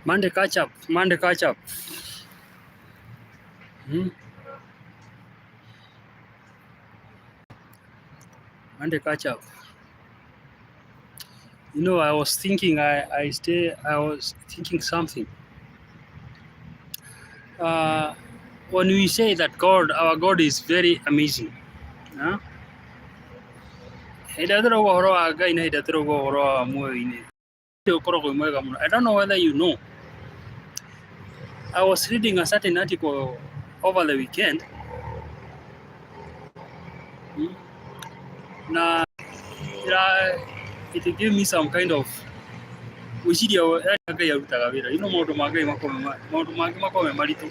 Monday catch up. Monday catch up. Hmm? Monday catch up. You know, I was thinking. I was thinking something. Uh, when we say that our God is very amazing. Huh? I don't know whether you know. I was reading a certain article over the weekend. Hmm? Now, it gave me some kind of wiciria Ngai arutaga wĩra. You know maũndũ ma Ngai maũndũ mangĩ makoragwo me maritũ.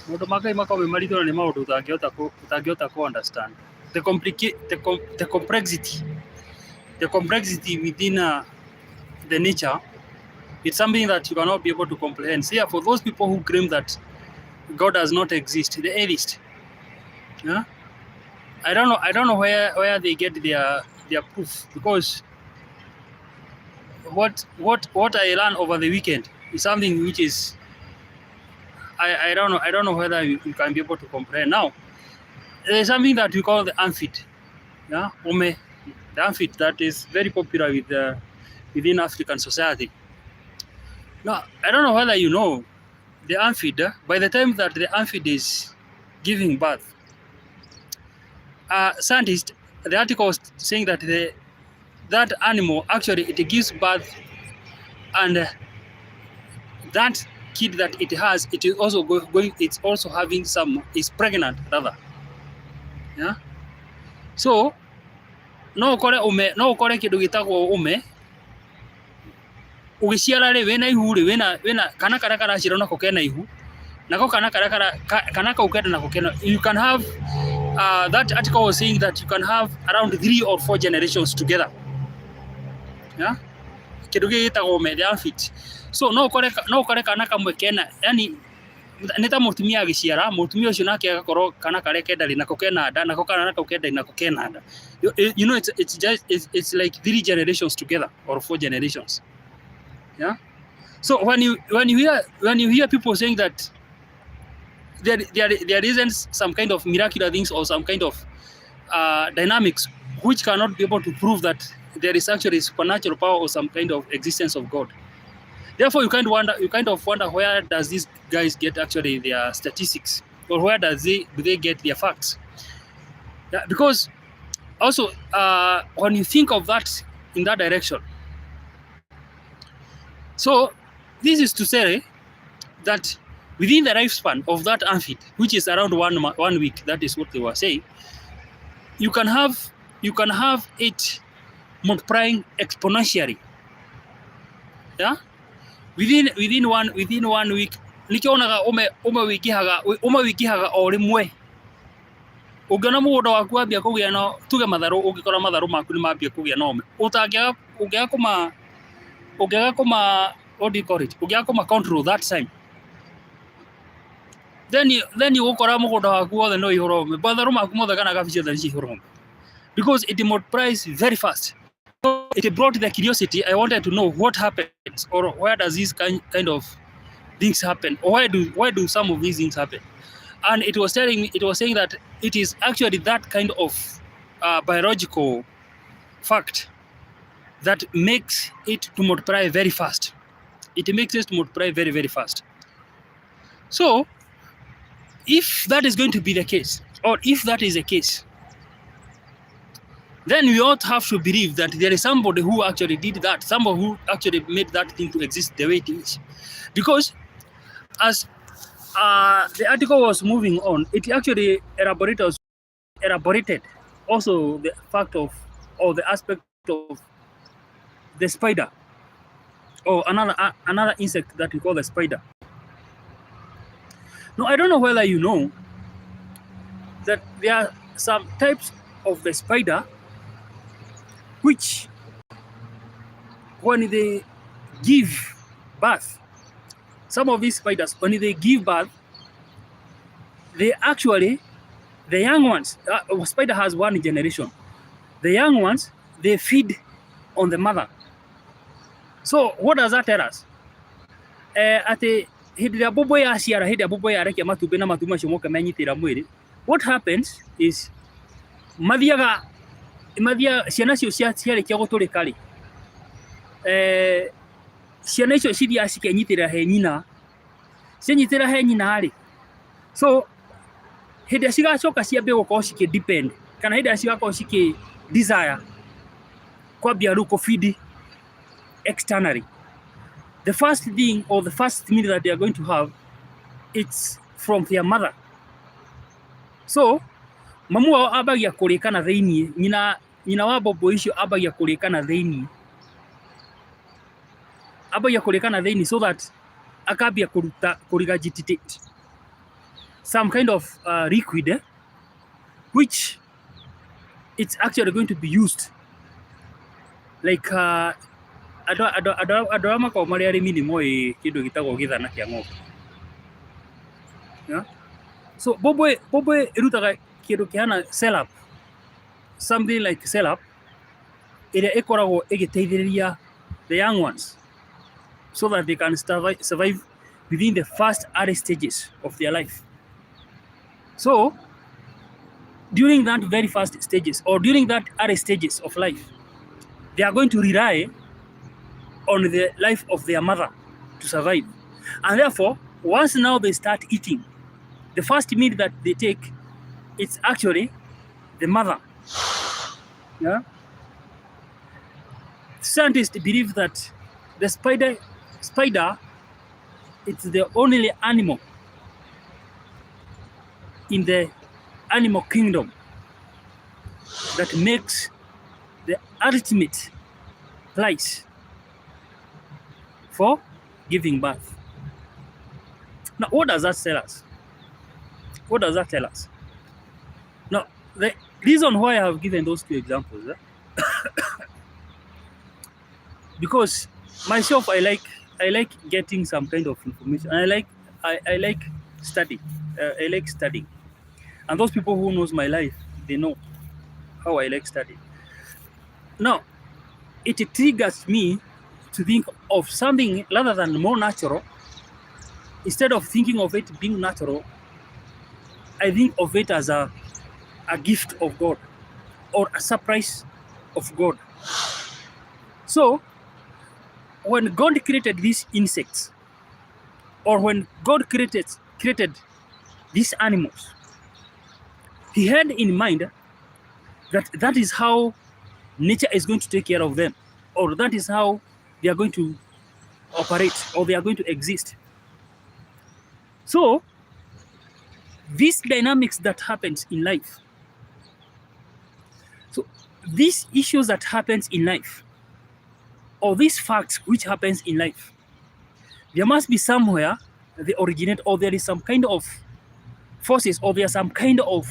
Maũndũ ma Ngai makoragwo me maritũ na nĩ maũndũ ũtangĩhota ku understand. The complexity within the nature, it's something that you cannot be able to comprehend. So yeah, for those people who claim that God does not exist, the atheist, yeah, I don't know where they get their proof, because what I learned over the weekend is something which is I don't know whether you can be able to comprehend. Now, there's something that we call the Amphit, yeah, Ome, the Amphit that is very popular within African society. Now, I don't know whether you know the Amphit. By the time that the Amphit is giving birth, scientists, the article was saying that that animal actually it gives birth, and that kid that it has, it is also it's also having is pregnant rather, yeah. So no ukore kindu gitagwo ume ugiciara ri wina ihu ri wina kana karia karacira nako kena ihu nako kana kau kenda nako kena. You can have that article was saying that you can have around 3 or 4 generations together, yeah, kindu gitagwo ume, the Amphit. So no ukore kana kamwe kena, yani nĩ ta mũtumia agĩciara, mũtumia ũcio nake agakorwo kana karia kenda ri nako kena nda, nako kana nako kenda ri nako kena nda. You know, it's like 3 generations together or 4 generations, yeah. So when you hear people saying that there isn't some kind of miraculous things or some kind of dynamics which cannot be able to prove that there is actually supernatural power or some kind of existence of God. Therefore, you kind of wonder where does these guys get actually their statistics, or where do they get their facts? Yeah, because also when you think of that in that direction, so this is to say that within the lifespan of that Amphit, which is around 1 week, that is what they were saying, you can have it multiplying exponentially, yeah. Within one week nikionaga ume wikihaga o rimwe. Ungiona mugunda waku wambia kugia no tuge matharu, ungikora matharu maku ni mambia kugia no ume, ungiaga kuma what do you call it, ungiaga kuma control that time, then you gukora mugunda waku wothe no ihoro ume, matharu maku mothe kana gabicio thani ihoro ume, because it multiplies very fast. So it brought the curiosity. I wanted to know what happens, or where does this kind of things happen, or why do some of these things happen? And it was saying that it is actually that kind of biological fact that makes it to multiply very fast. It makes it to multiply very, very fast. So if that is going to be the case, or if that is the case, then we ought have to believe that there is somebody who actually did that, somebody who actually made that thing to exist the way it is. Because as the article was moving on, it actually elaborated also the fact of, or the aspect of the spider, or another insect that we call the spider. Now, I don't know whether you know that there are some types of the spider which, when they give birth, some of these spiders, when they give birth, they actually, the young ones, a spider has 1 generation. The young ones, they feed on the mother. So what does that tell us? Ati hĩndĩ ĩrĩa mbũmbũ yaciara, hĩndĩ ĩrĩa mbũmbũ yarekia matumbĩ na matumbĩ macio moka menyitĩra mwĩrĩ, what happens is mathiaga ciana icio ciarĩkia gũtũrĩka rĩ, ciana icio cithiaga cikenyitĩrĩra he nyina, cianyitĩrĩra he nyina rĩ, so hĩndĩ ĩrĩa cigacoka ciambie gũkorwo cikĩ-depend kana hĩndĩ ĩrĩa cigakorwo cikĩ-desire kwambia rĩu kũ-feed externally, the first thing or the first meal that they are going to have, it's from their mother. So mamu wao ambagia kũrĩkana thĩiniĩ, nyina wa mbũmbũ icio ambagia kũrĩkana thĩiniĩ, so that akambia kũregurgitate some kind of liquid, which it's actually going to be used like andũ arĩa makoragwo marĩ arĩmi nĩ moĩ kĩndũ gĩtagwo gĩthana kĩa ng'ombe. So mbũmbũ ĩrutaga kĩndũ kĩhana syrup, something like syrup, ĩrĩa ĩkoragwo ĩgĩteithĩrĩria the young ones so that they can survive within the first early stages of their life. So during that very first stages, or during that early stages of life, they are going to rely on the life of their mother to survive. And therefore, once now they start eating, the first meal that they take, it's actually the mother. Yeah. Scientists believe that the spider, it's the only animal in the animal kingdom that makes the ultimate place for giving birth. Now, what does that tell us? What does that tell us? Now, the reason why I have given those two examples, because myself, I like getting some kind of information. I like studying. I like studying, and those people who knows my life, they know how I like studying. Now, it triggers me to think of something rather than more natural. Instead of thinking of it being natural, I think of it as a gift of God or a surprise of God. So, when God created these insects, or when God created these animals, He had in mind that is how nature is going to take care of them, or that is how they are going to operate, or they are going to exist. So, these dynamics that happens in life, so these issues that happens in life, or these facts which happens in life, there must be somewhere they originate, or there is some kind of forces, or there's some kind of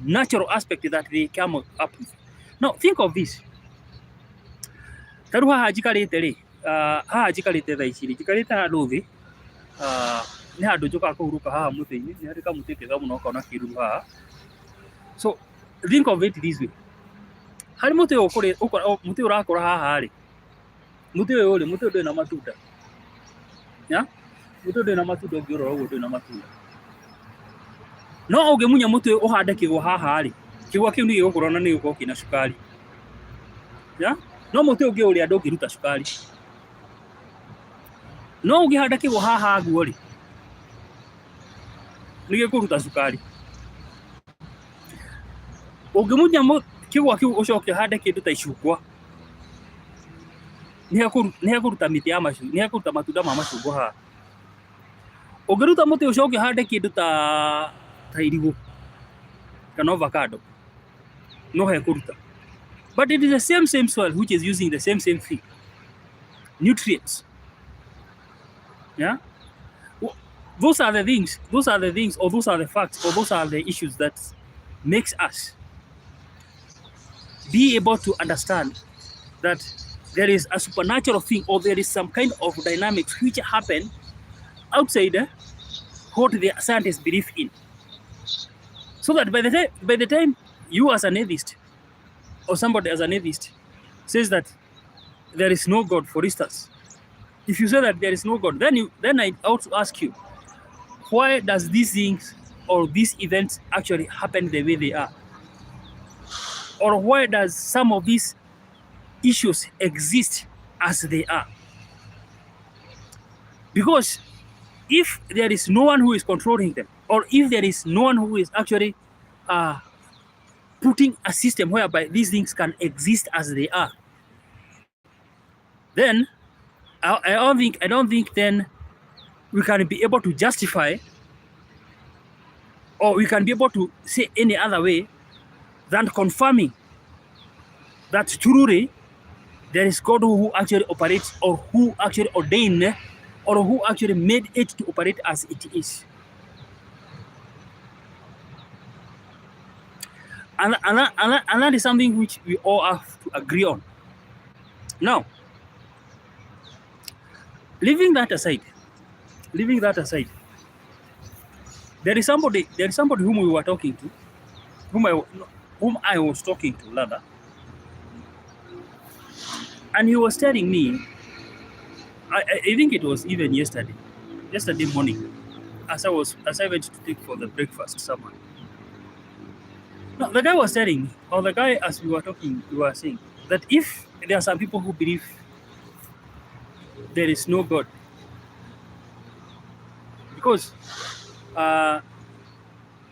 natural aspect that they come up with. Now, think of this. Taru haha njikarĩte rĩ, haha njikarĩte thaa ici rĩ, njikarĩte handũ thĩ, nĩ handũ njokaga kũhurũka haha mũtĩ-inĩ, nĩ harĩ kamũtĩ kega mũno gakoragwo na kĩruru haha. So, think of it this way. Harĩ mũtĩ mũtĩ ũrakũra haha rĩ, mũtĩ ũyũ rĩ, mũtĩ ũyũ ndũrĩ na matunda. Mũtĩ ndũrĩ na matunda, ũngĩrora ũguo ndũrĩ na matunda. No ũngĩmunya mũtĩ ũyũ ũhande kĩgwa haha rĩ, kĩgwa kĩu nĩ gĩgũkũra na nĩ gĩgũkorwo kĩna cukari. No mũtĩ ũngĩ ũrĩa ndũngĩruta cukari. No ũngĩhanda kĩgwa haha guo rĩ, nĩ gĩkũruta cukari. Ũngĩmunya kĩgwa kĩu ũcoke ũhande kĩndũ ta icungwa, nĩ hekũruta mĩtĩ ya macungwa, nĩ hekũruta matunda ma macungwa haha. Ũngĩruta mũtĩ ũcoke ũhande kĩndũ ta irigũ kana avocado, no hekũruta. But it is the same soil which is using the same thing, nutrients. Yeah, those are the things, or those are the facts, or those are the issues that makes us be able to understand that there is a supernatural thing, or there is some kind of dynamics which happen outside what the scientists believe in. So that by the time you as an atheist, or somebody as an atheist says that there is no God, for instance, if you say that there is no God, then I also ask you, why does these things or these events actually happen the way they are? Or why does some of these issues exist as they are? Because if there is no one who is controlling them, or if there is no one who is actually uh, putting a system whereby these things can exist as they are, then I don't think then we can be able to justify, or we can be able to say any other way than confirming that truly there is God who actually operates, or who actually ordained, or who actually made it to operate as it is. And that is something which we all have to agree on. Now, leaving that aside, there is somebody whom we were talking to, whom I was talking to rather, and he was telling me, I think it was even yesterday morning, as I went to take for the breakfast somewhere. No, the guy was telling me, or the guy, as we were talking, we were saying that if there are some people who believe there is no God, because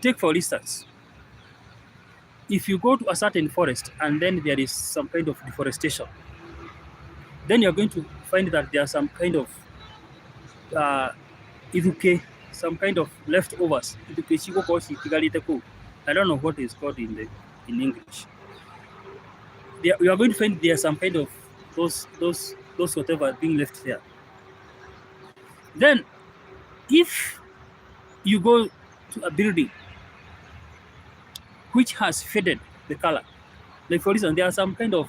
take for instance, if you go to a certain forest and then there is some kind of deforestation, then you're going to find that there are some kind of some kind of leftovers. I don't know what is called in English. You are going to find there are some kind of those whatever being left there. Then, if you go to a building which has faded the color, like for instance, there are some kind of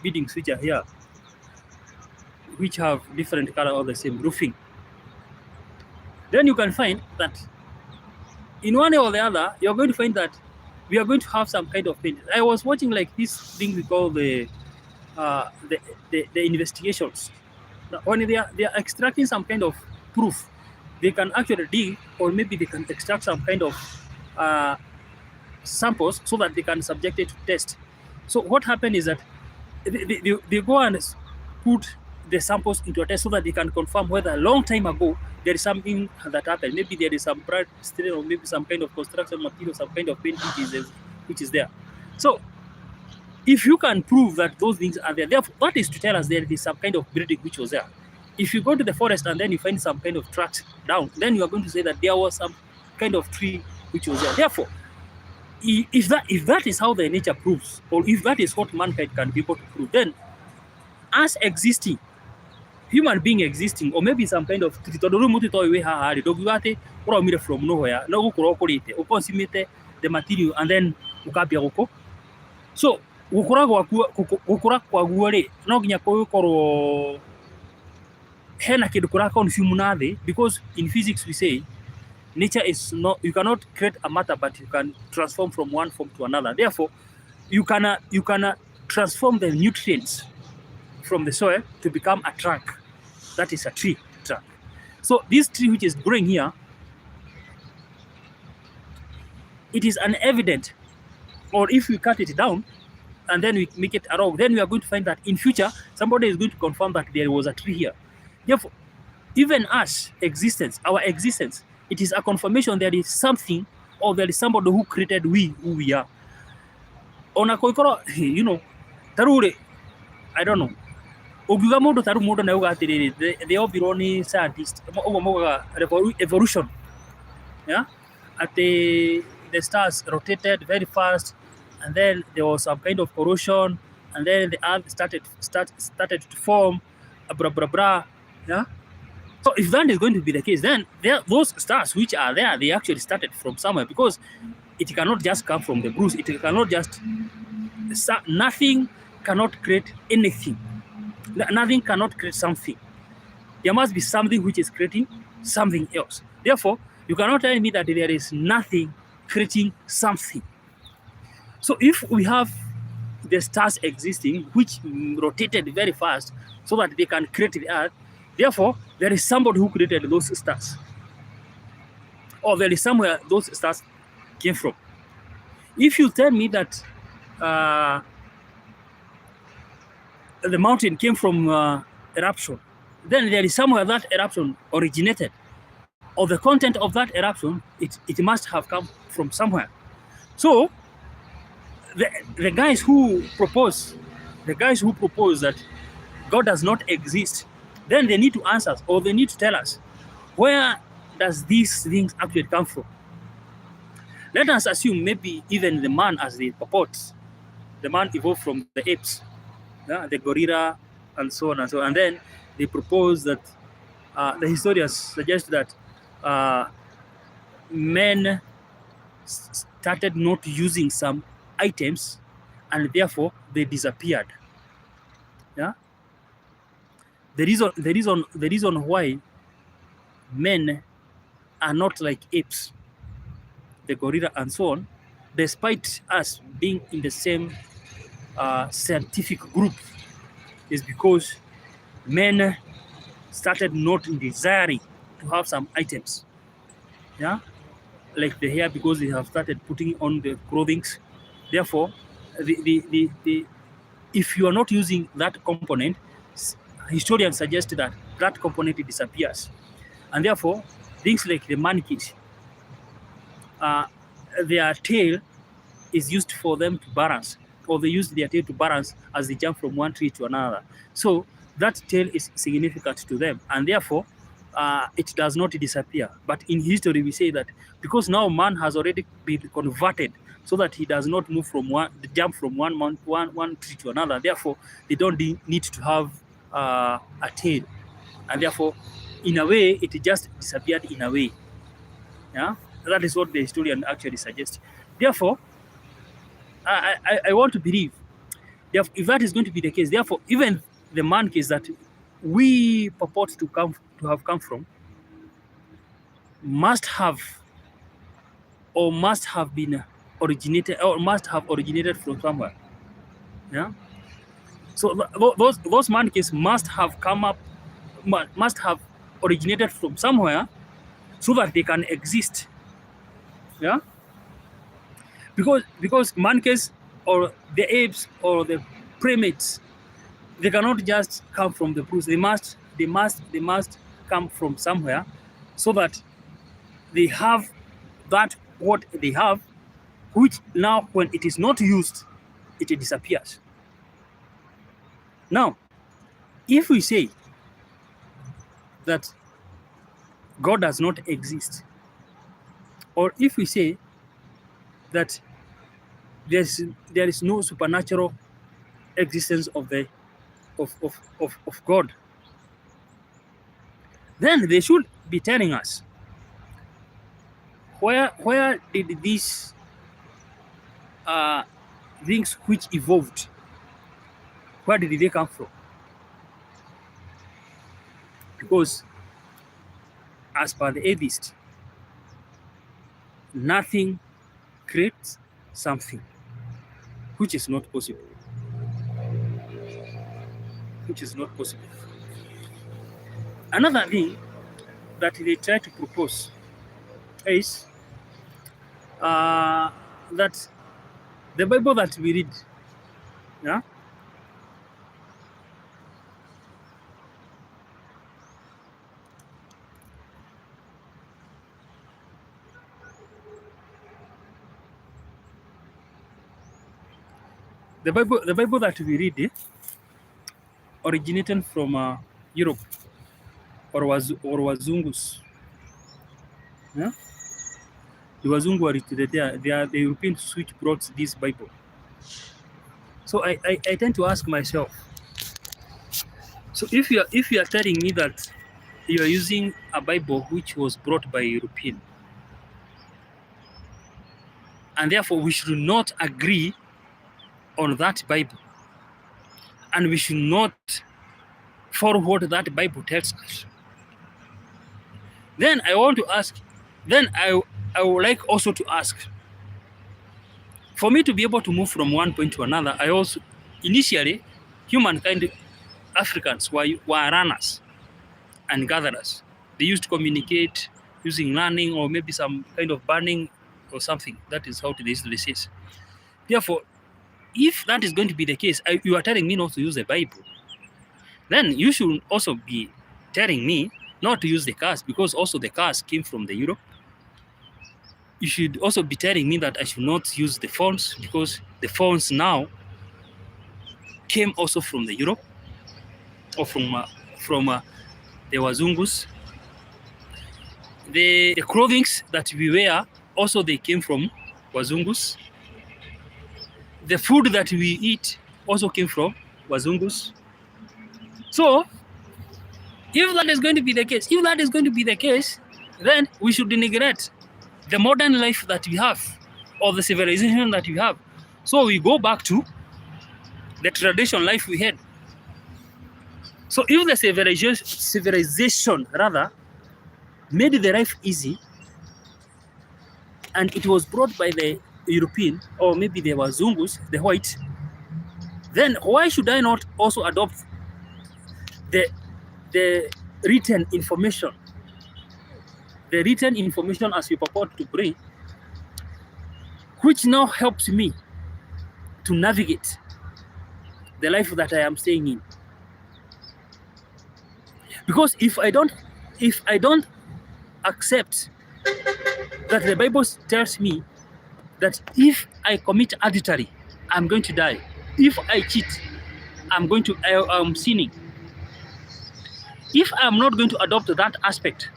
buildings which are here, which have different color or the same roofing, then you can find that in one way or the other, you're going to find that we are going to have some kind of paint. I was watching like this thing we call the investigations. When they are extracting some kind of proof, they can actually dig, or maybe they can extract some kind of samples so that they can subject it to test. So what happened is that they go and put the samples into a test so that they can confirm whether a long time ago there is something that happened. Maybe there is some bright stain, or maybe some kind of construction material, some kind of paint which is there. So if you can prove that those things are there, therefore, that is to tell us there is some kind of building which was there. If you go to the forest and then you find some kind of tracks down, then you are going to say that there was some kind of tree which was there. Therefore, if that is how the nature proves, or if that is what mankind can be able to prove, then as existing, human being existing, or maybe some kind of from nowhere, no consummate the material and then ukapia guko. So gukura kwa guo no nginya gukorwo hena kindu kura consume na thi, because in physics we say nature is not, you cannot create a matter, but you can transform from one form to another. Therefore, you can transform the nutrients from the soil to become a trunk. That is a tree trunk. So this tree which is growing here, it is unevident, or if we cut it down and then we make it a rock, then we are going to find that in future somebody is going to confirm that there was a tree here. Therefore, even us existence, our existence, it is a confirmation there is something, or there is somebody who created who we are. You know, tarure, I don't know. Ugiga mundu taru mundu na uga atiriri, the obironi scientist, evolution. Yeah, at the stars rotated very fast, and then there was some kind of corrosion, and then the earth started to form, blah blah blah. Yeah. So if that is going to be the case, then those stars which are there, they actually started from somewhere, because it cannot just come from the bruise. It cannot just, nothing cannot create anything. Nothing cannot create something. There must be something which is creating something else. Therefore, you cannot tell me that there is nothing creating something. So if we have the stars existing, which rotated very fast so that they can create the earth. Therefore, there is somebody who created those stars. Or there is somewhere those stars came from. If you tell me that the mountain came from eruption, then there is somewhere that eruption originated. Or the content of that eruption, it must have come from somewhere. So the guys who propose that God does not exist, then they need to answer us, or they need to tell us, where does these things actually come from? Let us assume maybe even the man, as they purport, the man evolved from the apes, the gorilla, and so on and so on. And then they propose that the historians suggest that men started not using some items, and therefore they disappeared. Yeah. The reason why men are not like apes, the gorilla, and so on, despite us being in the same scientific group, is because men started not desiring to have some items. Yeah. Like the hair, because they have started putting on the clothing. Therefore, if you are not using that component, historians suggest that that component disappears. And therefore, things like the monkeys, their tail is used for them to balance, or they use their tail to balance as they jump from one tree to another. So that tail is significant to them, and therefore it does not disappear. But in history, we say that because now man has already been converted so that he does not move from jump from one tree to another, therefore they don't need to have a tail, and therefore in a way it just disappeared in a way. Yeah, that is what the historian actually suggests. Therefore, I want to believe, if that is going to be the case, therefore even the monkeys that we purport to have come from must have been originated, or must have originated from somewhere. Yeah. So those monkeys must have originated from somewhere so that they can exist. Yeah. Because monkeys or the apes or the primates, they cannot just come from the bush. They must come from somewhere, so that they have that what they have, which now when it is not used, it disappears. Now, if we say that God does not exist, or if we say that there is no supernatural existence of God, then they should be telling us, where did these things which evolved, where did they come from? Because as per the atheist, nothing creates something, which is not possible. Another thing that they try to propose is that the Bible that we read, yeah, the Bible that we read originated from Europe, or Wazungus. Yeah? The Wazungu were they are the Europeans which brought this Bible. So I tend to ask myself, so if you are telling me that you are using a Bible which was brought by a European, and therefore we should not agree on that Bible, and we should not follow what that Bible tells us, then I want to ask, then I would like also to ask, for me to be able to move from one point to another, I also, initially, humankind, Africans were runners and gatherers. They used to communicate using learning or maybe some kind of burning or something. That is how today's says. Therefore, if that is going to be the case, you are telling me not to use the Bible, then you should also be telling me not to use the cars, because also the cars came from the Europe. You should also be telling me that I should not use the phones, because the phones now came also from the Europe or from the Wazungus. The clothing that we wear also they came from Wazungus. The food that we eat also came from Wazungus. So if that is going to be the case, then we should neglect the modern life that we have, or the civilization that we have. So we go back to the traditional life we had. So if the civilization rather made the life easy, and it was brought by the European, or maybe the Wazungus, the white, then why should I not also adopt the written information? The written information as you purport to bring, which now helps me to navigate the life that I am staying in. Because if I don't accept that the Bible tells me that if I commit adultery, I'm going to die. If I cheat, I'm sinning. If I'm not going to adopt that aspect,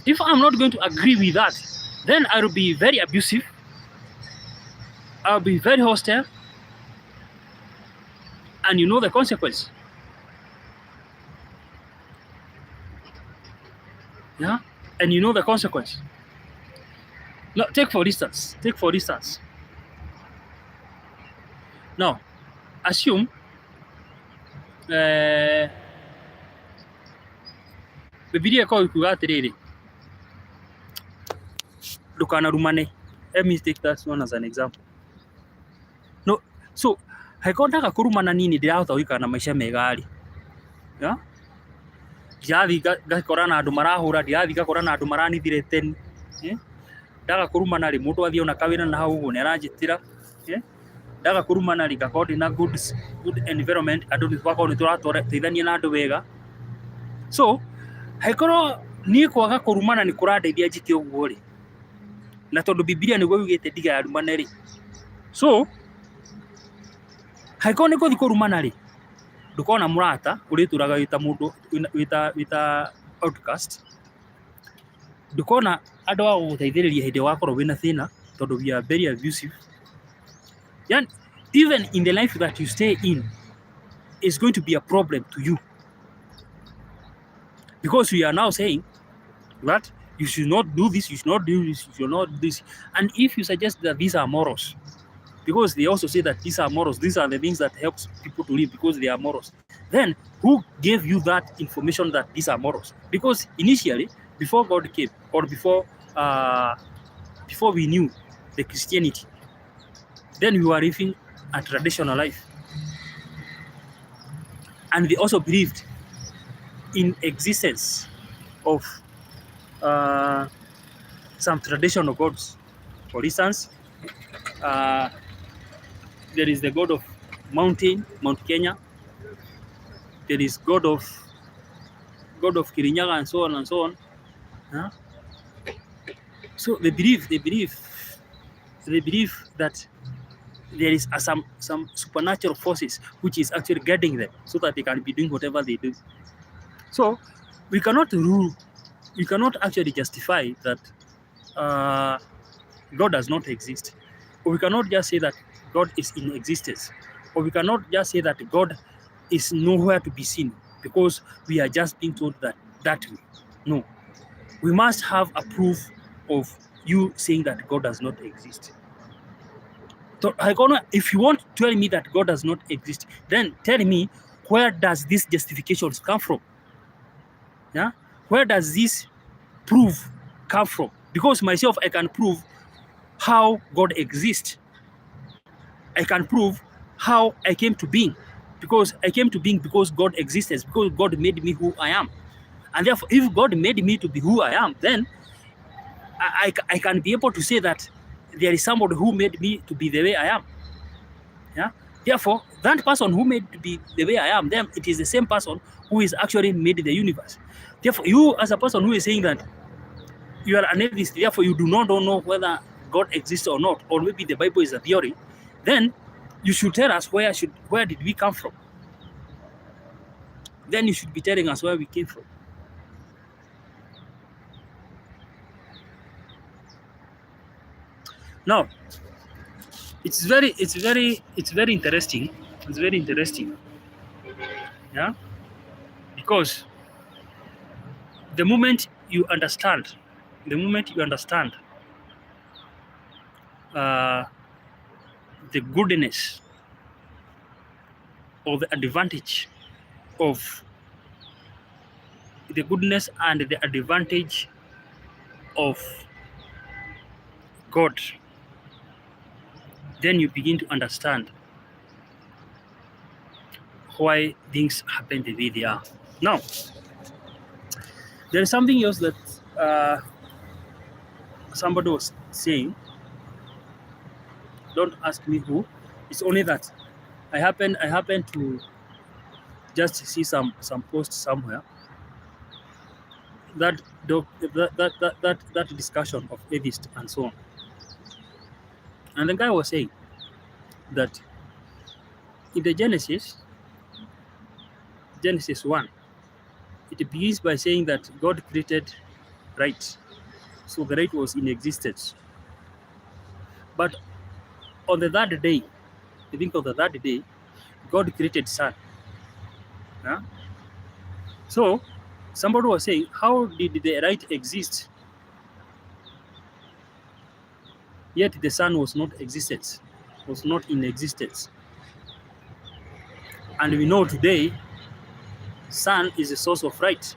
if I'm not going to agree with that, then I will be very abusive. I'll be very hostile. And you know the consequence. Yeah? And you know the consequence. Now, take for instance. Now, assume Bibilia ĩkoragwo ĩkiuga atĩrĩrĩ, ndũkanarumane. Let me take that one as an example. No, so haiko ndaga kũrumana nini ndirahota gũikara na maica mega rĩ. Yeah? Ndirathi ngakora na andũ marahũra, ndirathi ngakora na andũ maranithire teni. Ndaga kũrumana rĩ, mũndũ athiĩ ona kawĩra na hau ũguo nĩaranjĩtĩra. Ndaga kũrumana rĩ, ngakorwo ndĩ na good environment, andũ nĩtwakorwo nĩtũrateithania na andũ wega. So haikorwo niĩ kwaga kũrumana nĩ kũrandeithia njike ũguo rĩ, na tondũ Bibilia nĩguo yugĩte ndigarumane rĩ, so haikorwo nĩ gũthiĩ kũrumana rĩ, ndũkona mũrata ũrĩtũraga wĩta mũndũ wĩta outcast, ndũkona andũ a gũgũteithĩrĩria hĩndĩ wakorwo wĩna thĩna, tondũ we are very abusive. And even in the life that you stay in is going to be a problem to you, because we are now saying that you should not do this, you should not do this, you should not do this. And if you suggest that these are morals, because they also say that these are morals, these are the things that helps people to live because they are morals, then who gave you that information that these are morals? Because initially, before God came, or before we knew the Christianity, then we were living a traditional life. And they also believed in existence of some traditional gods. For instance, there is the god of Mount Kenya. There is god of Kirinyaga, and so on and so on. So they believe that there is some supernatural forces which is actually guiding them so that they can be doing whatever they do. So we cannot actually justify that God does not exist, or we cannot just say that God is in existence, or we cannot just say that God is nowhere to be seen because we are just being told that way. No, we must have a proof of you saying that God does not exist. So if you want to tell me that God does not exist, then tell me, where does this justifications come from? Yeah, where does this proof come from? Because myself, I can prove how God exists. I can prove how I came to being, because I came to being because God exists, because God made me who I am. And therefore, if God made me to be who I am, then I can be able to say that there is somebody who made me to be the way I am. Yeah. Therefore, that person who made to be the way I am, then it is the same person who is actually made the universe. Therefore, you as a person who is saying that you are an atheist, therefore you do not know whether God exists or not, or maybe the Bible is a theory, then you should tell us where did we come from. Then you should be telling us where we came from. Now, it's very interesting. It's very interesting. Yeah, because the moment you understand the goodness or the advantage of the goodness and the advantage of God, then you begin to understand why things happen the way they are. Now, there is something else that somebody was saying. Don't ask me who. It's only that I happen to just see some post somewhere that discussion of atheist and so on. And the guy was saying that in the Genesis 1, it begins by saying that God created light. So the light was in existence. But on the third day, I think on the third day, God created sun. Yeah? So somebody was saying, how did the light exist, yet the sun was not in existence? And we know today, sun is a source of light,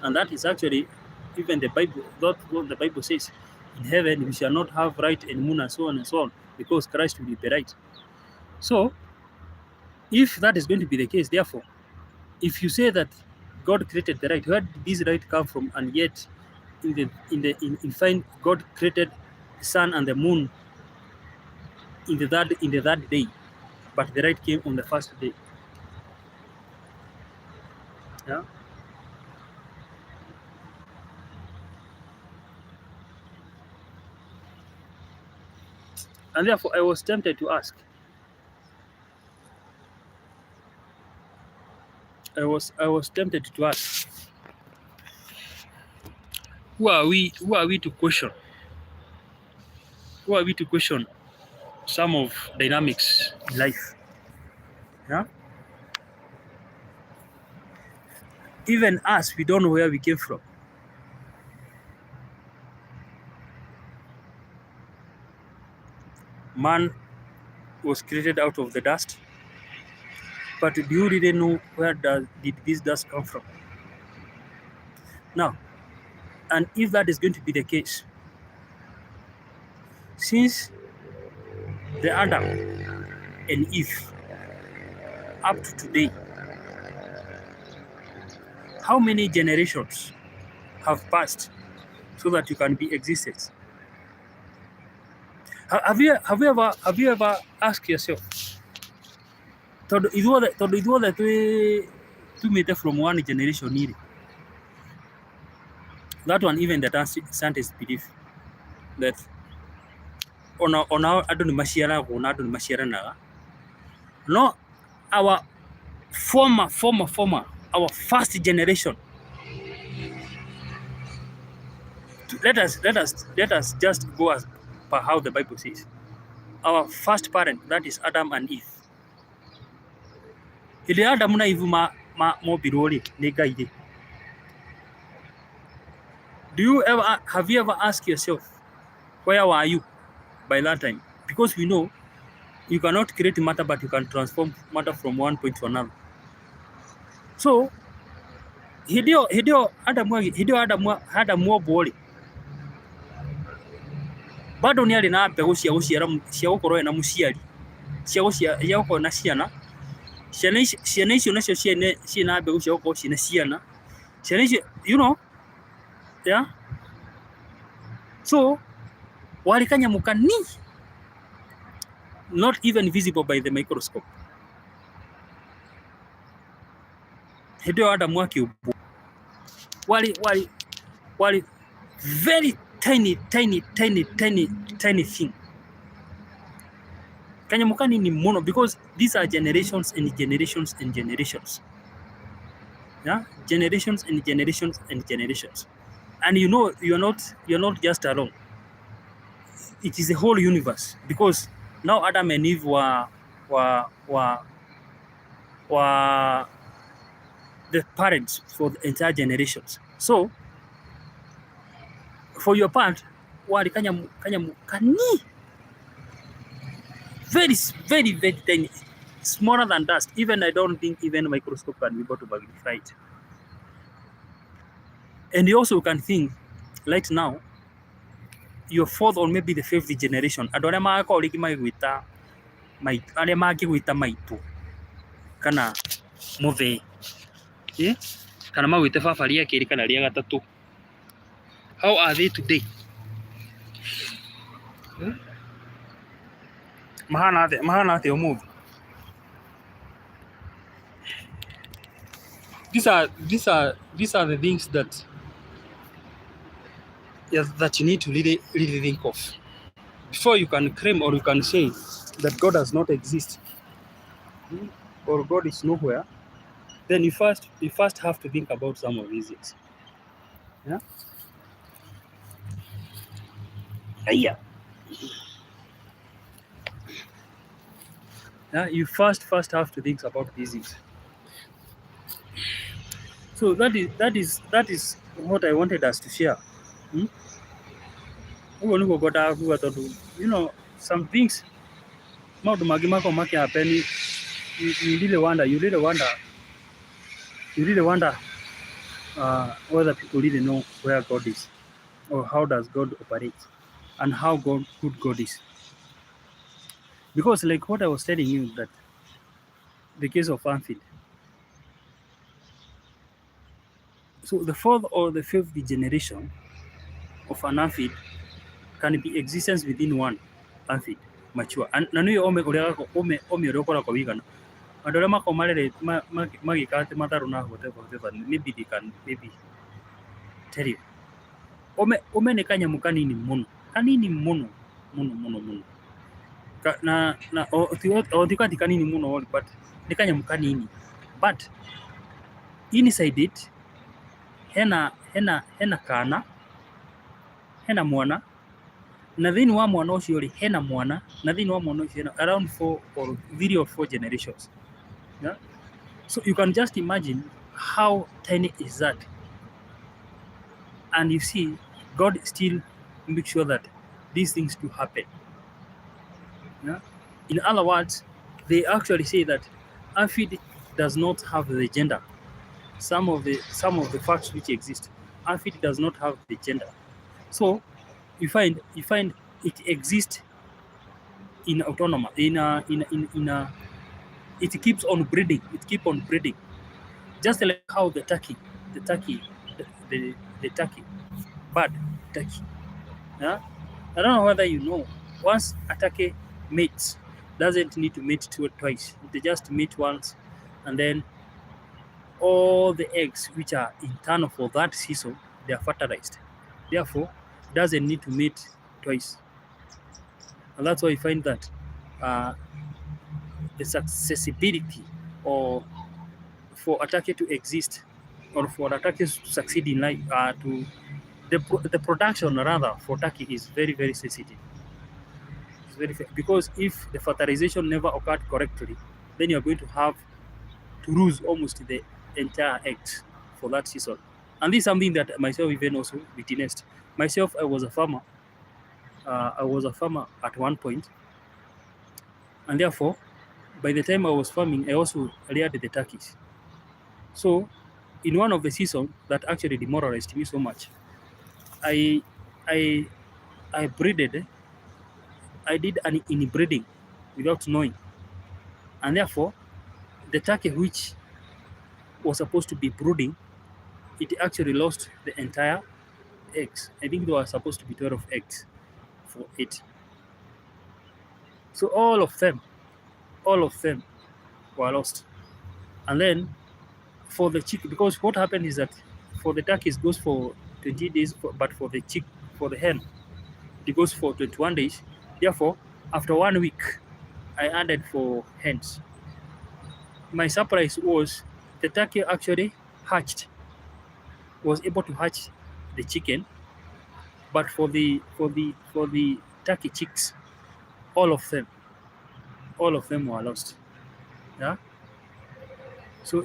and that is actually even the Bible. That's what the Bible says: in heaven we shall not have light and moon and so on, because Christ will be the light. So, if that is going to be the case, therefore, if you say that God created the light, where did this light come from? And yet, in fine, God created the sun and the moon in the third day, but the light came on the first day. Yeah. And therefore, I was tempted to ask. I was tempted to ask, who are we to question? Who are we to question some of dynamics in life? Yeah. Even us, we don't know where we came from. Man was created out of the dust, but do you really know where did this dust come from? Now, and if that is going to be the case, since the Adam and Eve up to today, how many generations have passed so that you can be existence? Have you ever asked yourself, tondu ithuothe tumite from one generation iri, that one even the scientists believe that ona andu ni maciaragwo na andu ni maciaranaga, no our former our first generation, let us just go as per how the Bible says. Our first parent, that is Adam and Eve. Ile Adam na Eve mobirwo ri ni Ngai ri. Have you ever asked yourself, where were you by that time? Because we know you cannot create matter, but you can transform matter from one point to another. So hidio Adamu obori bado ni ari na mbegu cia gukorwo na muciari, cia gũkorwo na ciana, ciana icio nacio ciĩna mbegũ cia gũkorwo ciĩna ciana, ciana icio, you know, yeah. So warĩ kanyamũ kanini, not even visible by the microscope. Hĩndĩ ĩyo Adamu akĩũmbwo warĩ very tiny thing. Kanyamũ kanini mũno, because these are generations and generations and generations. Yeah, generations and generations and generations. And you know, you're not just alone. It is a whole universe, because now Adam and Eve were the parents for the entire generations. So for your part, wali kanyamu kani, very tiny, smaller than dust. Even I don't think even microscope can be able to magnify it. And you also can think right now, your fourth or maybe the fifth generation, andũ arĩa magakorwo rĩngĩ magĩgwĩta maitu, arĩa mangĩgwĩta maitu kana mũthee, kana magwĩte baba rĩa kerĩ kana rĩa gatatũ, how are they today? Mahana atĩa ũmũthĩ? These are the things that you need to really think of before you can claim or you can say that God does not exist or God is nowhere. Then you first have to think about some of these things. Yeah. Yeah. You first have to think about these things. So that is what I wanted us to share. You know, some things make happen. You really wonder whether people really know where God is, or how does God operate, and how good God is. Because like what I was telling you, that the case of Anfield. So the fourth or the fifth generation of an aphid can be existence within one aphid mature. Na niyo ome ũrĩa ũkoragwo wigana. Andũ arĩa makoragwo magĩka atĩ matharũ na whatever, maybe they can tell you. Ome nĩ kanyamũ kanini mũno mũno. Na ti kanini mũno, but nĩ kanyamũ kanini. But inside it, hena kana, hena mwana, na thĩinĩ wa mwana ũcio rĩ hena mwana, na thĩinĩ wa mwana ũcio hena around 3 or 4 generations. Yeah? So you can just imagine how tiny is that. And you see, God still makes sure that these things do happen. Yeah? In other words, they actually say that aphid does not have the gender. Some of the facts which exist, aphid does not have the gender. So you find it exists in autonomous, it keeps on breeding. Just like how the turkey, bird turkey. Yeah? I don't know whether you know, once a turkey mates, doesn't need to mate twice. They just mate once, and then all the eggs which are internal for that season, they are fertilized. Therefore, doesn't need to mate twice. And that's why you find that the accessibility or for a turkey to exist, or for a turkey to succeed in life, the production rather for turkey is very, very sensitive. It's very, because if the fertilization never occurred correctly, then you're going to have to lose almost the entire eggs for that season. And this is something that myself even also witnessed. Myself, I was a farmer. At one point, and therefore, by the time I was farming, I also reared the turkeys. So, in one of the seasons that actually demoralized me so much, I breeded. I did an inbreeding without knowing. And therefore, the turkey which was supposed to be brooding, it actually lost the entire eggs. I think there were supposed to be 12 eggs for it. So all of them were lost. And then for the chick, because what happened is that for the turkeys goes for 20 days, but for the chick, for the hen, it goes for 21 days. Therefore, after 1 week, I added for hens. My surprise was the turkey actually hatched, was able to hatch the chicken, but for the turkey chicks, all of them were lost. Yeah. So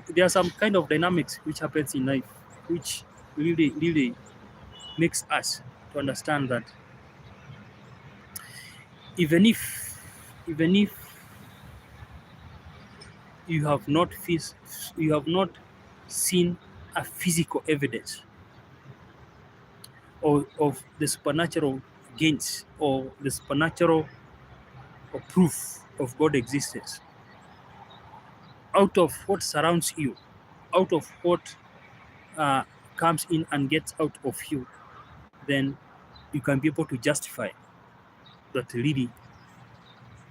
there are some kind of dynamics which happens in life, which really makes us to understand that even if you have not seen a physical evidence of the supernatural gains or the supernatural or proof of God existence, out of what surrounds you, out of what uh, comes in and gets out of you, then you can be able to justify that really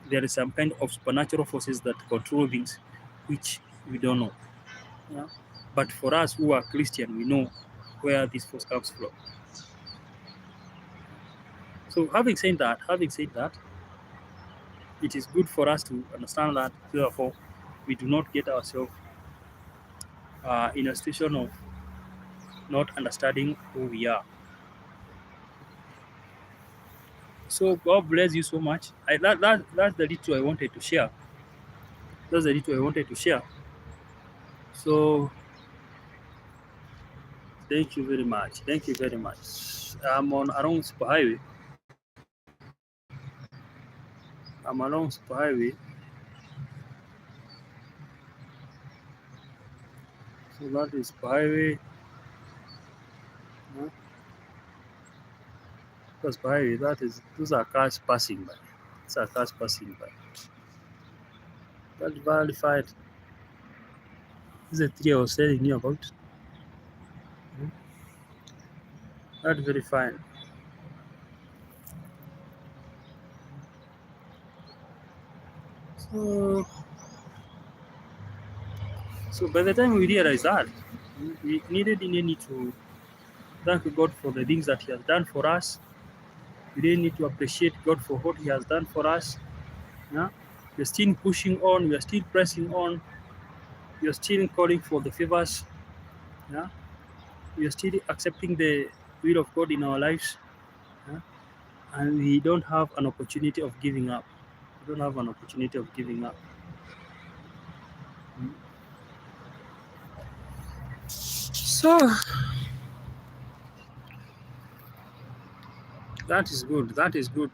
there is some kind of supernatural forces that control things which we don't know. Yeah? But for us who are Christian, we know where this force comes from. So having said that, it is good for us to understand that, therefore, we do not get ourselves in a situation of not understanding who we are. So God bless you so much. That's the little I wanted to share. That's the little I wanted to share. So thank you very much. Thank you very much. I'm on around Super Highway. I'm along Super Highway. So that is Super Highway. That's Super Highway. Those are cars passing by. These are cars passing by. That's verified. This is the tree I was telling you about. That's very fine. So by the time we realize that, we really need to thank God for the things that He has done for us. We really need to appreciate God for what He has done for us. Yeah? We're still pushing on, we are still pressing on, we are still calling for the favors. Yeah? We are still accepting the will of God in our lives. Yeah? And we don't have an opportunity of giving up. We don't have an opportunity of giving up. So that is good. That is good.